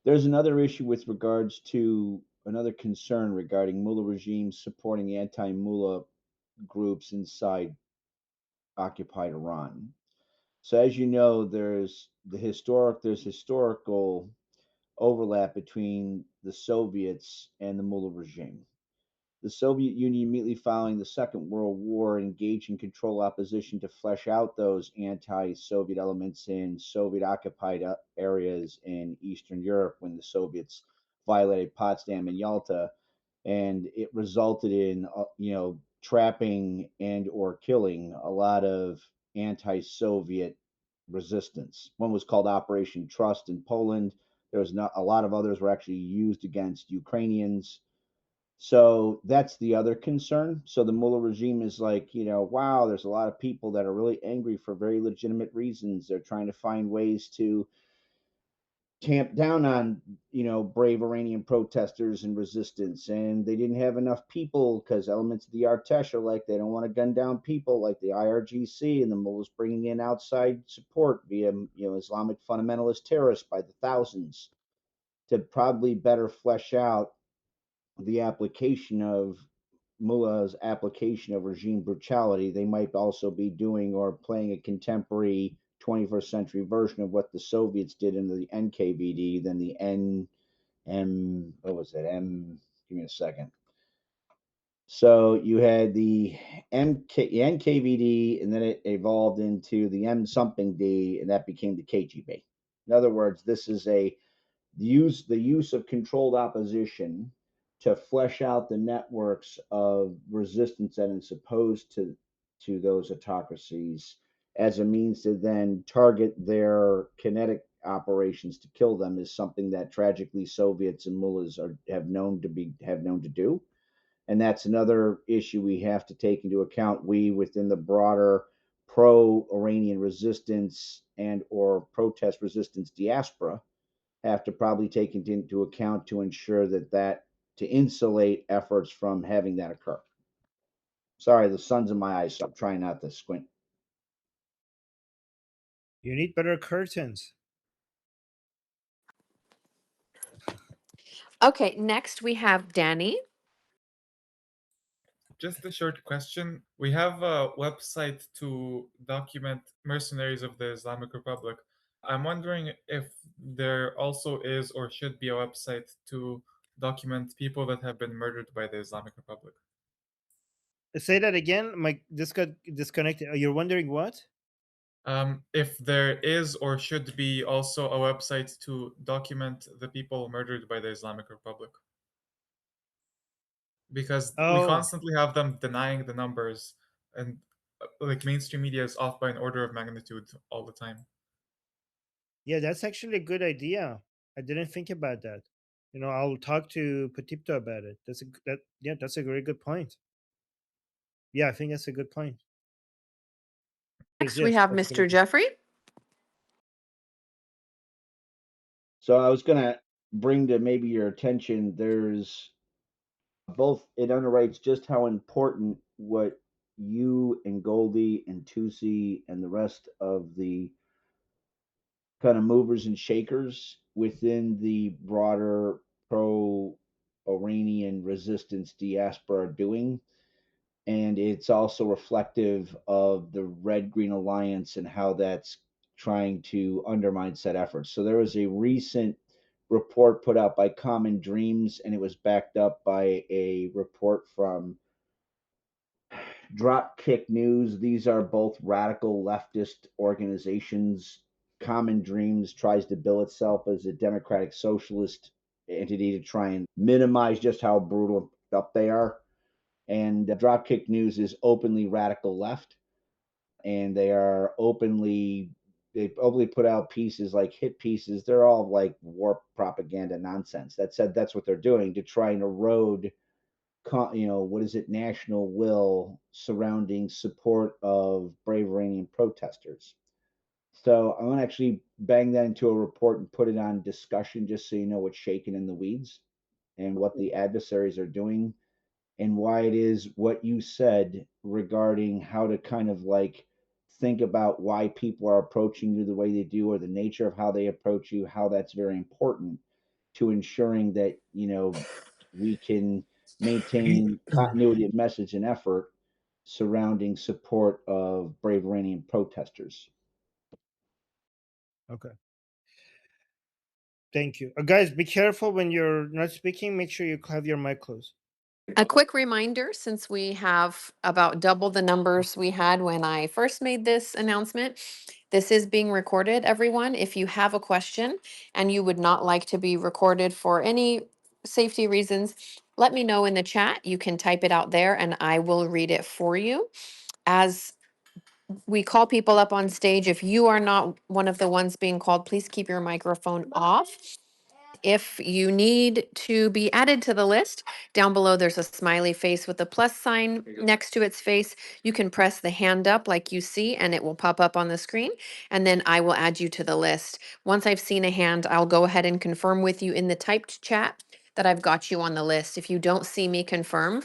There's another issue with regards to another concern regarding Mullah regime supporting anti-Mullah groups inside occupied Iran. So as you know, there's historical overlap between the Soviets and the Mullah regime. The Soviet Union, immediately following the Second World War, engaged in controlled opposition to flesh out those anti Soviet elements in Soviet occupied areas in Eastern Europe when the Soviets violated Potsdam and Yalta. And it resulted in, trapping and or killing a lot of anti Soviet resistance. One was called Operation Trust in Poland. There was not a lot of others were actually used against Ukrainians. So that's the other concern. So the Mullah regime is like, wow, there's a lot of people that are really angry for very legitimate reasons. They're trying to find ways to tamp down on, brave Iranian protesters and resistance. And they didn't have enough people because elements of the Artesh are like, they don't want to gun down people like the IRGC, and the Mullahs bringing in outside support via, Islamic fundamentalist terrorists by the thousands to probably better flesh out the application of Mullah's application of regime brutality. They might also be doing or playing a contemporary 21st century version of what the Soviets did in the NKVD, then the what was it? Give me a second. So you had the NKVD, and then it evolved into the M something D, and that became the KGB. In other words, this is the use of controlled opposition to flesh out the networks of resistance that is opposed to those autocracies as a means to then target their kinetic operations to kill them is something that tragically Soviets and mullahs have known to do. And that's another issue we have to take into account. We within the broader pro-Iranian resistance and or protest resistance diaspora have to probably take it into account to ensure that to insulate efforts from having that occur. Sorry, the sun's in my eyes, so I'm trying not to squint. You need better curtains. Okay, next we have Danny. Just a short question. We have a website to document mercenaries of the Islamic Republic. I'm wondering if there also is or should be a website to document people that have been murdered by the Islamic Republic. Say that again. This got disconnected. You're wondering what? If there is or should be also a website to document the people murdered by the Islamic Republic. Because we constantly have them denying the numbers, and like mainstream media is off by an order of magnitude all the time. Yeah, that's actually a good idea. I didn't think about that. I'll talk to Petipto about it. That's a very good point. Yeah, I think that's a good point. Next, we have Mr. Jeffrey. So I was going to bring to maybe your attention, there's both, it underwrites just how important what you and Goldie and Tusi and the rest of the kind of movers and shakers within the broader pro Iranian resistance diaspora are doing. And it's also reflective of the Red Green Alliance and how that's trying to undermine said efforts. So there was a recent report put out by Common Dreams, and it was backed up by a report from Dropkick News. These are both radical leftist organizations. Common Dreams tries to bill itself as a democratic socialist entity to try and minimize just how brutal up they are. And Dropkick News is openly radical left, and they openly put out pieces like hit pieces. They're all like war propaganda nonsense. That said, that's what they're doing to try and erode what is it, national will surrounding support of brave Iranian protesters. So I'm going to actually bang that into a report and put it on discussion just so you know what's shaking in the weeds and what the adversaries are doing and why it is what you said regarding how to kind of like think about why people are approaching you the way they do or the nature of how they approach you, how that's very important. to ensuring that we can maintain continuity of message and effort surrounding support of brave Iranian protesters. Okay. Thank you. Guys, be careful when you're not speaking. Make sure you have your mic closed. A quick reminder, since we have about double the numbers we had when I first made this announcement, this is being recorded, everyone. If you have a question and you would not like to be recorded for any safety reasons, let me know in the chat. You can type it out there and I will read it for you. As we call people up on stage, if you are not one of the ones being called, please keep your microphone off. If you need to be added to the list, down below there's a smiley face with a plus sign next to its face. You can press the hand up like you see and it will pop up on the screen, and then I will add you to the list. Once I've seen a hand, I'll go ahead and confirm with you in the typed chat that I've got you on the list. If you don't see me confirm,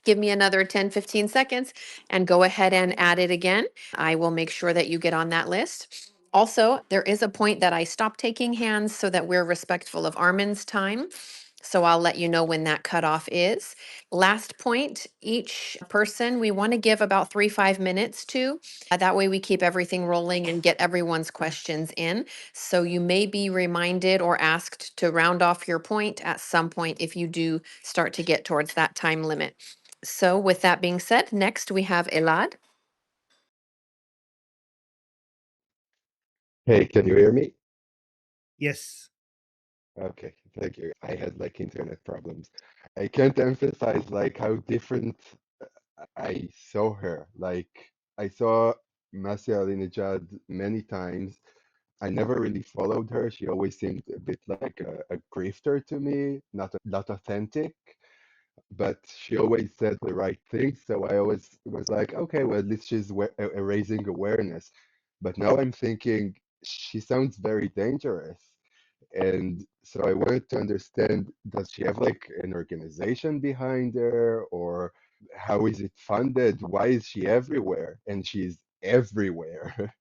give me another 10-15 seconds and go ahead and add it again. I will make sure that you get on that list. Also, there is a point that I stop taking hands so that we're respectful of Armin's time. So I'll let you know when that cutoff is. Last point, each person we want to give about 3-5 minutes to. That way we keep everything rolling and get everyone's questions in. So you may be reminded or asked to round off your point at some point if you do start to get towards that time limit. So with that being said, next we have Elad. Hey, can you hear me? Yes. Okay, thank you. I had like internet problems. I can't emphasize like how different I saw her. Like I saw Masih Alinejad many times. I never really followed her. She always seemed a bit like a grifter to me, not authentic, but she always said the right things. So I always was like, okay, well, at least she's raising awareness. But now I'm thinking she sounds very dangerous. And so I wanted to understand, does she have like an organization behind her, or how is it funded? Why is she everywhere? And she's everywhere.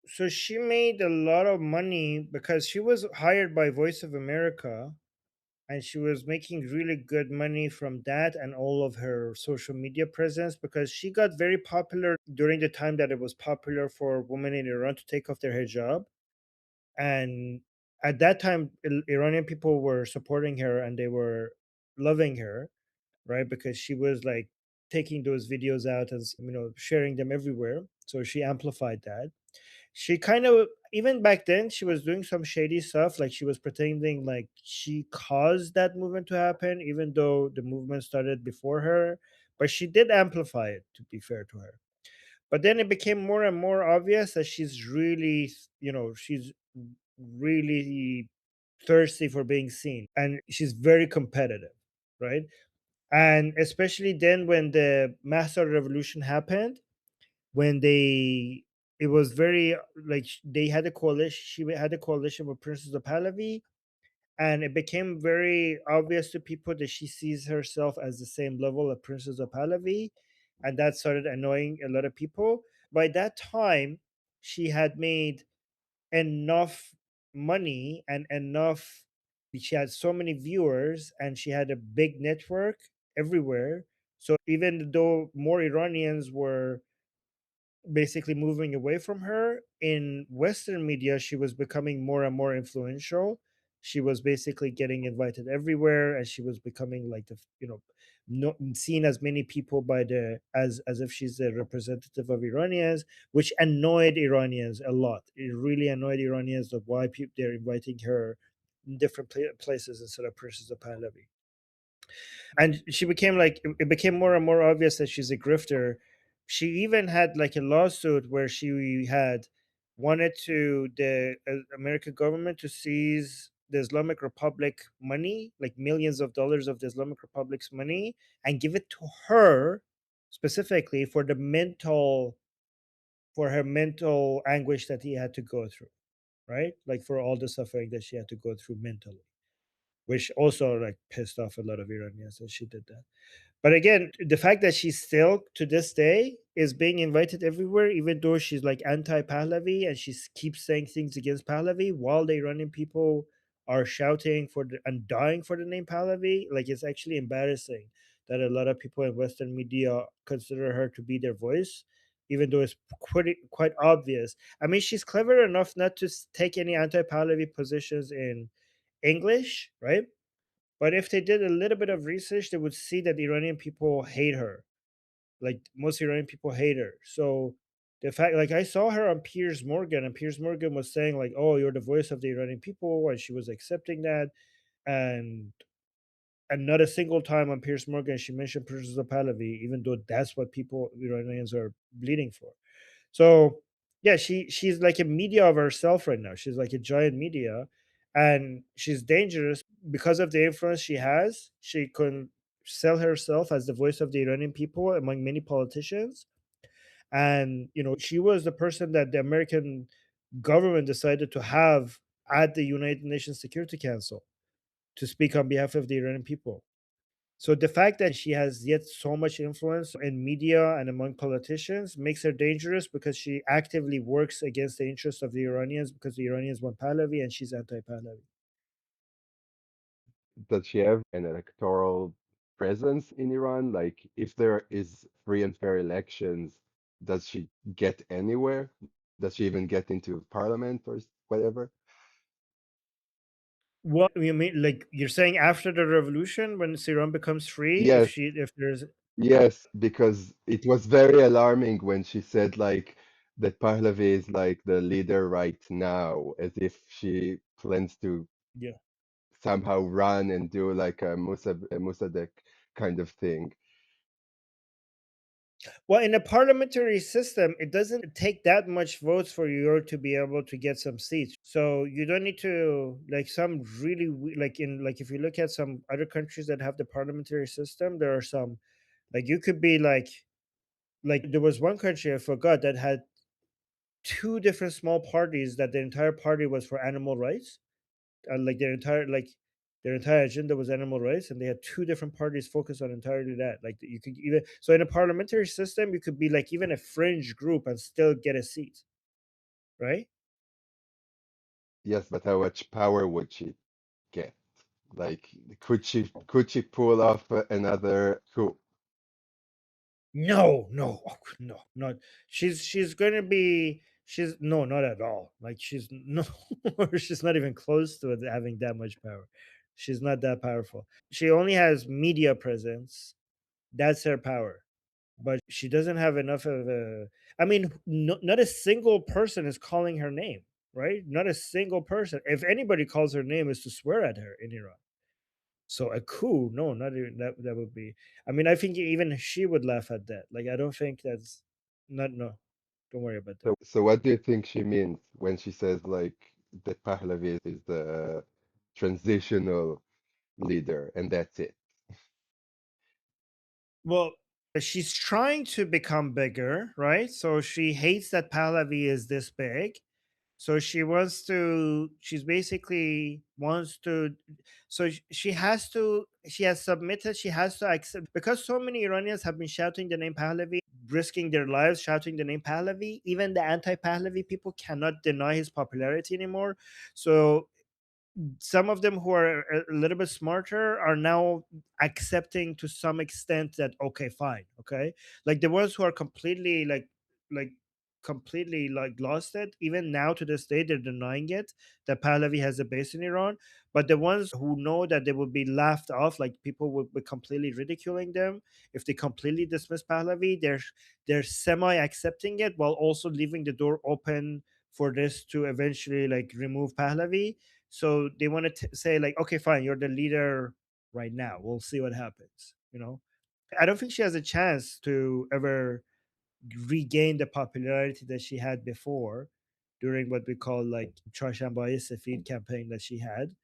So she made a lot of money because she was hired by Voice of America, and she was making really good money from that and all of her social media presence, because she got very popular during the time that it was popular for women in Iran to take off their hijab. And at that time, Iranian people were supporting her and they were loving her, right? Because she was like taking those videos out and sharing them everywhere. So she amplified that. She kind of, even back then, she was doing some shady stuff. Like she was pretending like she caused that movement to happen, even though the movement started before her. But she did amplify it, to be fair to her. But then it became more and more obvious that she's really, she's really thirsty for being seen, and she's very competitive, right? And especially then when the master revolution happened, when it was very like they had a coalition, she had a coalition with Princess of Pahlavi, and it became very obvious to people that she sees herself as the same level of Princess of Pahlavi, and that started annoying a lot of people. By that time, she had made enough money and enough, she had so many viewers and she had a big network everywhere. So even though more Iranians were basically moving away from her, in Western media she was becoming more and more influential. She was basically getting invited everywhere, and she was becoming like the seen as many people by the as if she's a representative of Iranians, which annoyed Iranians a lot. It really annoyed Iranians of why they're inviting her in different places instead of Princess of Pahlavi. And she became like, it became more and more obvious that she's a grifter. She even had like a lawsuit where she had wanted to the American government to seize the Islamic Republic money, like millions of dollars of the Islamic Republic's money, and give it to her specifically for her mental anguish that he had to go through, right? Like for all the suffering that she had to go through mentally, which also like pissed off a lot of Iranians that she did that. But again, the fact that she's still to this day is being invited everywhere, even though she's like anti-Pahlavi and she keeps saying things against Pahlavi, while the Iranian people are shouting and dying for the name Pahlavi. Like, it's actually embarrassing that a lot of people in Western media consider her to be their voice, even though it's quite obvious. I mean, she's clever enough not to take any anti-Pahlavi positions in English, right? But if they did a little bit of research, they would see that Iranian people hate her. Like, most Iranian people hate her. So the fact, like, I saw her on Piers Morgan, and Piers Morgan was saying like, "Oh, you're the voice of the Iranian people," and she was accepting that. And not a single time on Piers Morgan she mentioned Princess of Pahlavi, even though that's what people Iranians are bleeding for. So yeah, she's like a media of herself right now. She's like a giant media, and she's dangerous because of the influence she has. She can sell herself as the voice of the Iranian people among many politicians. And she was the person that the American government decided to have at the United Nations Security Council to speak on behalf of the Iranian people. So the fact that she has yet so much influence in media and among politicians makes her dangerous, because she actively works against the interests of the Iranians, because the Iranians want Pahlavi and she's anti-Pahlavi. Does she have an electoral presence in Iran? Like, if there is free and fair elections, does she get anywhere? Does she even get into parliament or whatever? What you mean? Like, you're saying after the revolution, when Iran becomes free, Yes, if there's yes, because it was very alarming when she said like that Pahlavi is like the leader right now, as if she plans to yeah. somehow run and do like a Mossadegh kind of thing. Well, in a parliamentary system, it doesn't take that much votes for you to be able to get some seats. So you don't need to, like, some really like, in like, if you look at some other countries that have the parliamentary system, there are some, like, you could be like there was one country I forgot that had two different small parties, that the entire party was for animal rights, and their entire agenda was animal rights, and they had two different parties focused on entirely that. Like, you could even, so in a parliamentary system you could be like even a fringe group and still get a seat, right? Yes, but how much power would she get? Like, could she pull off another coup? No, no, no, not. She's gonna be. She's no, not at all. Like, she's no, she's not even close to it having that much power. She's not that powerful. She only has media presence. That's her power. But she doesn't have enough of a. I mean, not a single person is calling her name, right? Not a single person. If anybody calls her name, is to swear at her in Iran. So a coup, no, not even that. That would be. I mean, I think even she would laugh at that. Like, I don't think that's not. No, don't worry about that. So what do you think she means when she says like that Pahlavi is the transitional leader and that's it? Well, she's trying to become bigger, right? So she hates that Pahlavi is this big. So she's basically wants to, so she has submitted, she has to accept, because so many Iranians have been shouting the name Pahlavi, risking their lives shouting the name Pahlavi. Even the anti-Pahlavi people cannot deny his popularity anymore. So some of them who are a little bit smarter are now accepting to some extent that, okay, fine, okay, like the ones who are completely like completely like lost it, even now to this day they're denying it, that Pahlavi has a base in Iran. But the ones who know that they would be laughed off, like people would be completely ridiculing them if they completely dismiss Pahlavi, they're semi accepting it, while also leaving the door open for this to eventually like remove Pahlavi. So they want to say like, okay, fine, you're the leader right now. We'll see what happens. I don't think she has a chance to ever regain the popularity that she had before during what we call like Charshambayi Safid campaign that she had.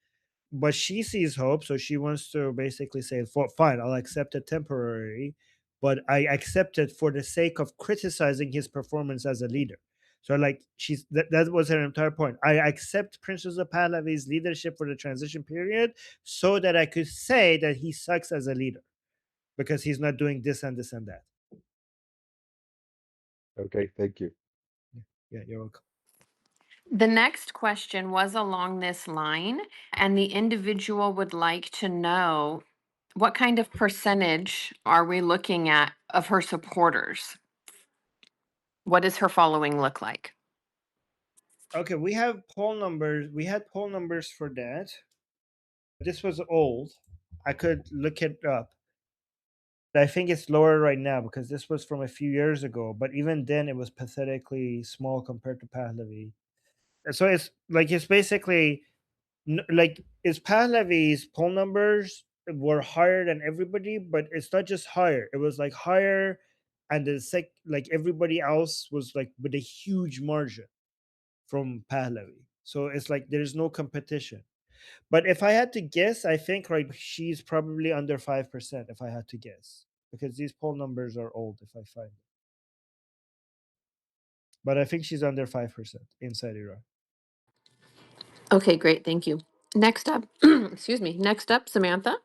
But she sees hope, so she wants to basically say, fine, I'll accept it temporary, but I accept it for the sake of criticizing his performance as a leader. So like, that was her entire point. I accept Princess of Pahlavi's leadership for the transition period so that I could say that he sucks as a leader because he's not doing this and this and that. Okay, thank you. Yeah, you're welcome. The next question was along this line, and the individual would like to know what kind of percentage are we looking at of her supporters? What does her following look like? Okay, we have poll numbers. We had poll numbers for that. This was old. I could look it up. I think it's lower right now because this was from a few years ago. But even then, it was pathetically small compared to Pahlavi. So it's basically like it's Pahlavi's poll numbers were higher than everybody, but it's not just higher. It was like higher, and like everybody else was like with a huge margin from Pahlavi. So it's like there's no competition. But if I had to guess, I think right she's probably under 5%. If I had to guess, because these poll numbers are old. If I find it, but I think she's under 5% inside Iran. Okay, great. Thank you. Next up, excuse me. Next up, Samantha.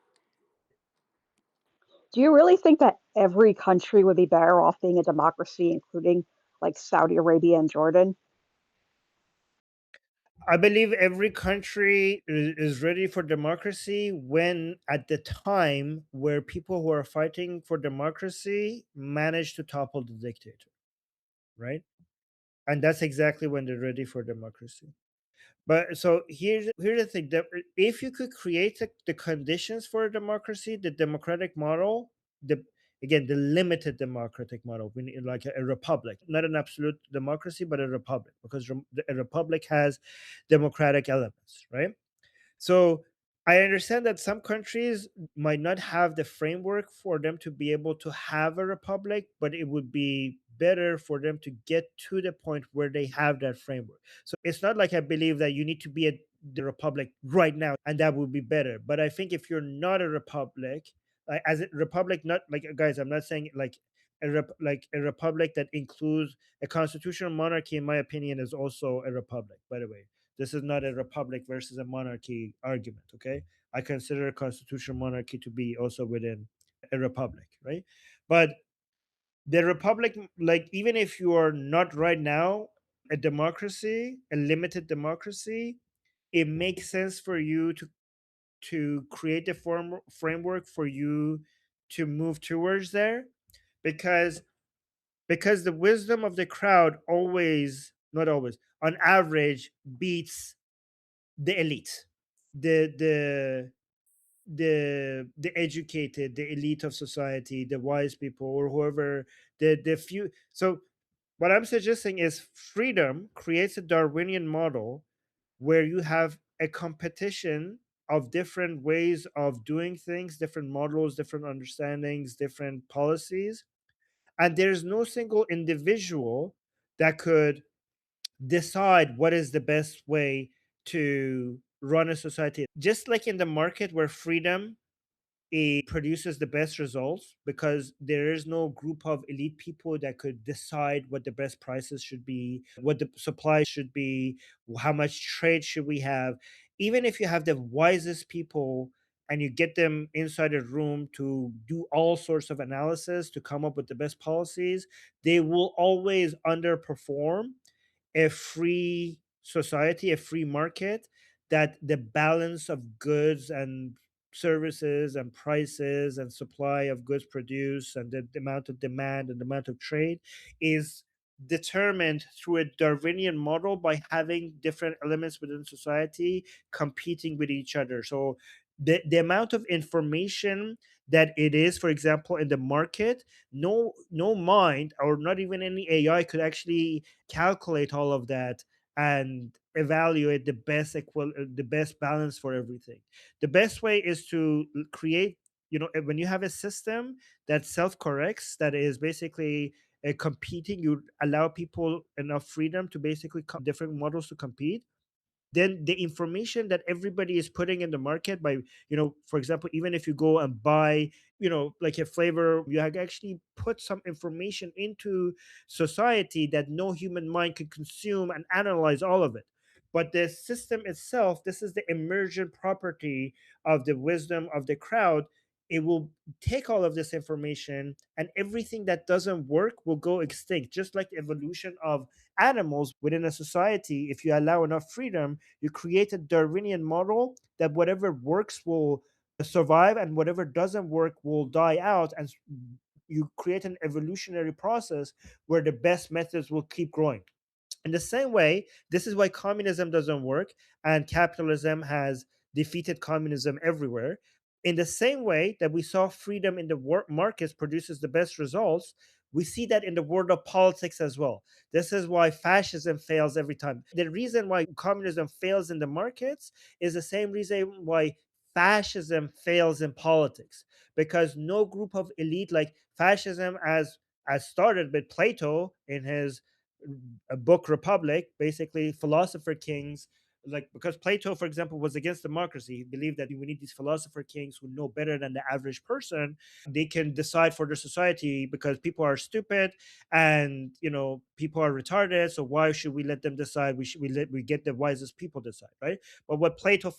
Do you really think that every country would be better off being a democracy, including like Saudi Arabia and Jordan? I believe every country is ready for democracy when, at the time where people who are fighting for democracy manage to topple the dictator, right? And that's exactly when they're ready for democracy. But so here's the thing: that if you could create the conditions for a democracy, the democratic model, the again the limited democratic model, we need like a republic, not an absolute democracy, but a republic, because a republic has democratic elements, right? So I understand that some countries might not have the framework for them to be able to have a republic, but it would be better for them to get to the point where they have that framework. So it's not like I believe that you need to be the republic right now and that would be better. But I think if you're not a republic, like as a republic, not like guys, I'm not saying like like a republic that includes a constitutional monarchy, in my opinion, is also a republic, by the way. This is not a republic versus a monarchy argument, okay? I consider a constitutional monarchy to be also within a republic, right? But the republic, like even if you are not right now a democracy, a limited democracy, it makes sense for you to create a framework for you to move towards there, because the wisdom of the crowd always, not always, on average beats the elite, the the educated, the elite of society, the wise people, or whoever, the few. So what I'm suggesting is freedom creates a Darwinian model where you have a competition of different ways of doing things, different models, different understandings, different policies, and there's no single individual that could decide what is the best way to run a society. Just like in the market where freedom, it produces the best results because there is no group of elite people that could decide what the best prices should be, what the supply should be, how much trade should we have. Even if you have the wisest people and you get them inside a room to do all sorts of analysis to come up with the best policies, they will always underperform a free society, a free market, that the balance of goods and services and prices and supply of goods produced and the amount of demand and the amount of trade is determined through a Darwinian model by having different elements within society competing with each other. So the amount of information that it is, for example, in the market, no mind or not even any AI could actually calculate all of that and evaluate the best balance for everything. The best way is to create, when you have a system that self corrects, that is basically competing, you allow people enough freedom to basically different models to compete, then the information that everybody is putting in the market by, for example, even if you go and buy, like a flavor, you have actually put some information into society that no human mind can consume and analyze all of it. But the system itself, this is the emergent property of the wisdom of the crowd. It will take all of this information, and everything that doesn't work will go extinct, just like the evolution of animals within a society, if you allow enough freedom, you create a Darwinian model that whatever works will survive and whatever doesn't work will die out, and you create an evolutionary process where the best methods will keep growing. In the same way, this is why communism doesn't work and capitalism has defeated communism everywhere. In the same way that we saw freedom in the markets produces the best results, we see that in the world of politics as well. This is why fascism fails every time. The reason why communism fails in the markets is the same reason why fascism fails in politics, because no group of elite, like fascism as started with Plato in his a book Republic, basically Philosopher Kings. Like, because Plato, for example, was against democracy. He believed that we need these philosopher kings who know better than the average person. They can decide for the society because people are stupid and people are retarded. So why should we let them decide? We get the wisest people decide, right? But what Plato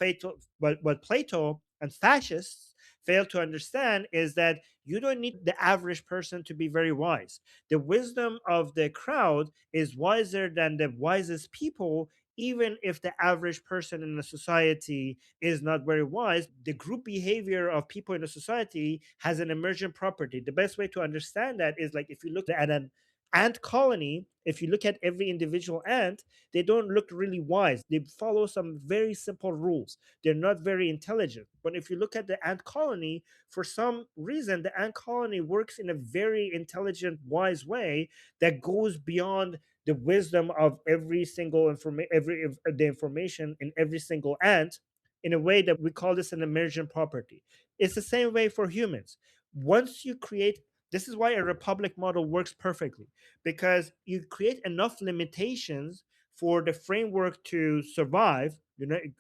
and fascists fail to understand is that you don't need the average person to be very wise. The wisdom of the crowd is wiser than the wisest people, even if the average person in a society is not very wise. The group behavior of people in a society has an emergent property. The best way to understand that is, like, if you look at an ant colony, if you look at every individual ant, they don't look really wise. They follow some very simple rules. They're not very intelligent. But if you look at the ant colony, for some reason, the ant colony works in a very intelligent, wise way that goes beyond the wisdom of every single the information in every single ant, in a way that we call this an emergent property. It's the same way for humans. Once you create, this is why a republic model works perfectly, because you create enough limitations for the framework to survive,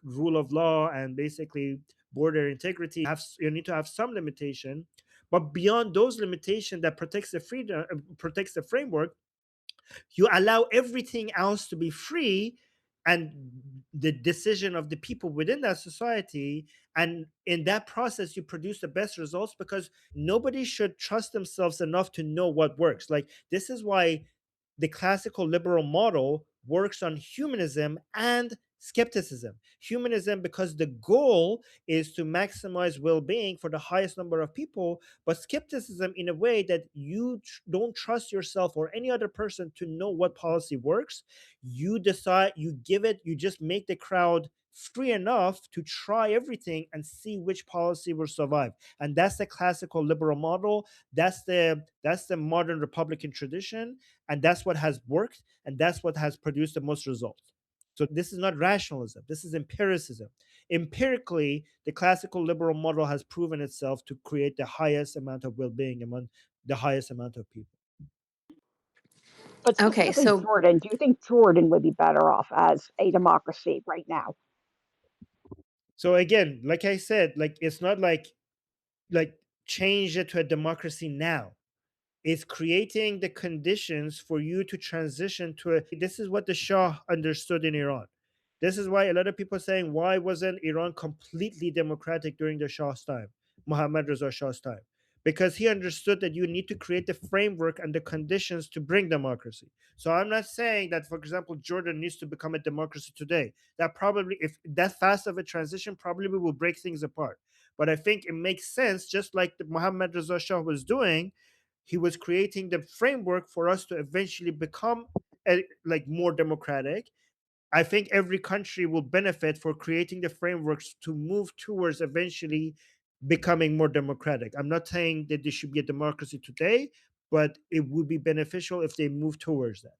rule of law and basically border integrity. You need to have some limitation, but beyond those limitations that protects the freedom, protects the framework, you allow everything else to be free, and the decision of the people within that society. And in that process you produce the best results, because nobody should trust themselves enough to know what works. Like, this is why the classical liberal model works on humanism and skepticism. Humanism, because the goal is to maximize well-being for the highest number of people, but skepticism in a way that you don't trust yourself or any other person to know what policy works. You decide, you just make the crowd free enough to try everything and see which policy will survive. And that's the classical liberal model. That's the modern republican tradition, and that's what has worked, and that's what has produced the most results. So this is not rationalism, this is empiricism. Empirically, the classical liberal model has proven itself to create the highest amount of well-being among the highest amount of people. But Okay, specifically so Jordan, do you think Jordan would be better off as a democracy right now? So again, like I said, like, it's not like change it to a democracy now. Is creating the conditions for you to transition to a. This is what the Shah understood in Iran. This is why a lot of people are saying, why wasn't Iran completely democratic during the Shah's time, Muhammad Reza Shah's time? Because he understood that you need to create the framework and the conditions to bring democracy. So I'm not saying that, for example, Jordan needs to become a democracy today. That probably, if that fast of a transition, probably will break things apart. But I think it makes sense, just like the Muhammad Reza Shah was doing. He was creating the framework for us to eventually become like more democratic. I think every country will benefit for creating the frameworks to move towards eventually becoming more democratic. I'm not saying that there should be a democracy today, but it would be beneficial if they move towards that.